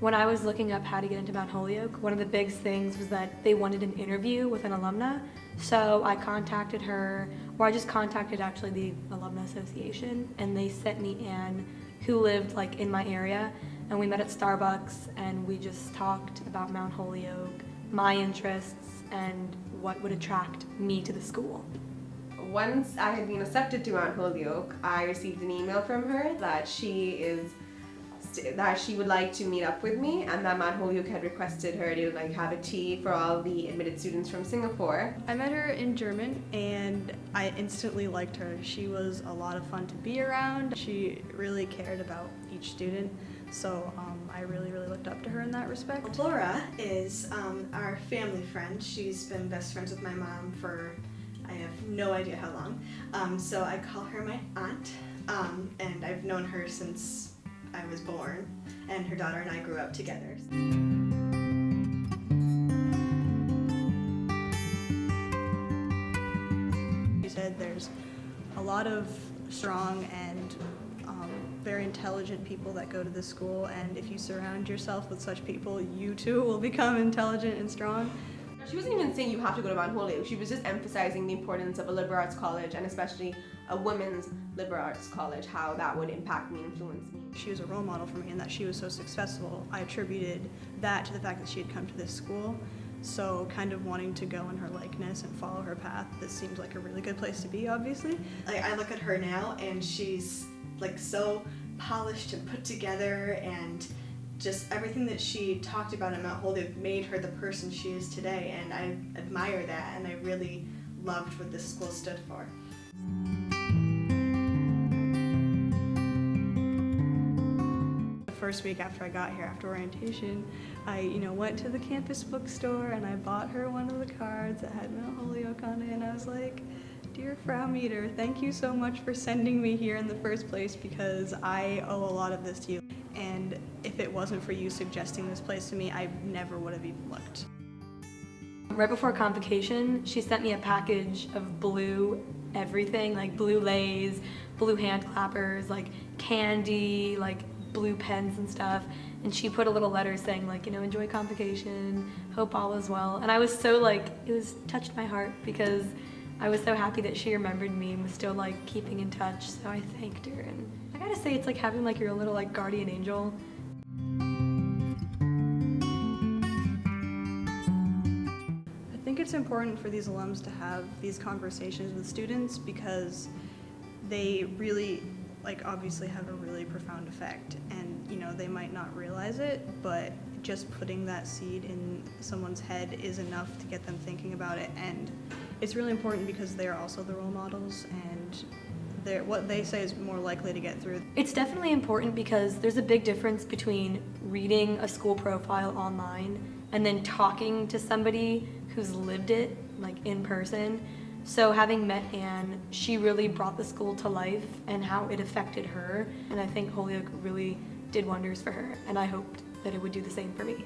When I was looking up how to get into Mount Holyoke, one of the big things was that they wanted an interview with an alumna. So I contacted her, or I just contacted actually the Alumni Association, and they sent me Anne, who lived like in my area, and we met at Starbucks and we just talked about Mount Holyoke, my interests, and what would attract me to the school. Once I had been accepted to Mount Holyoke, I received an email from her that she would like to meet up with me, and that Mount Holyoke had requested her to have a tea for all the admitted students from Singapore. I met her in German and I instantly liked her. She was a lot of fun to be around. She really cared about each student, so I really looked up to her in that respect. Laura is our family friend. She's been best friends with my mom for I have no idea how long. So I call her my aunt, and I've known her since I was born, and her daughter and I grew up together. She said there's a lot of strong and very intelligent people that go to this school, and if you surround yourself with such people, you too will become intelligent and strong. She wasn't even saying you have to go to Mount Holyoke. She was just emphasizing the importance of a liberal arts college, and especially a women's liberal arts college, how that would impact me, influence me. She was a role model for me, and that she was so successful, I attributed that to the fact that she had come to this school. So kind of wanting to go in her likeness and follow her path, this seems like a really good place to be, obviously. I look at her now and she's so polished and put together, and just everything that she talked about at Mount Holyoke made her the person she is today, and I admire that, and I really loved what this school stood for. The first week after I got here, after orientation, I went to the campus bookstore and I bought her one of the cards that had Mount Holyoke on it, and I was like, "Dear Frau Meter, thank you so much for sending me here in the first place, because I owe a lot of this to you. And if it wasn't for you suggesting this place to me, I never would have even looked." Right before convocation, she sent me a package of blue everything, like blue lays, blue hand clappers, like candy, like blue pens and stuff. And she put a little letter saying enjoy convocation, hope all is well. And I was so it touched my heart, because I was so happy that she remembered me and was still keeping in touch. So I thanked her, and I gotta say it's like having your little guardian angel. I think it's important for these alums to have these conversations with students, because they really obviously have a really profound effect, and they might not realize it, but just putting that seed in someone's head is enough to get them thinking about it. And it's really important because they're also the role models, and what they say is more likely to get through. It's definitely important, because there's a big difference between reading a school profile online and then talking to somebody who's lived it in person. So having met Anne, she really brought the school to life and how it affected her, and I think Holyoke really did wonders for her, and I hoped that it would do the same for me.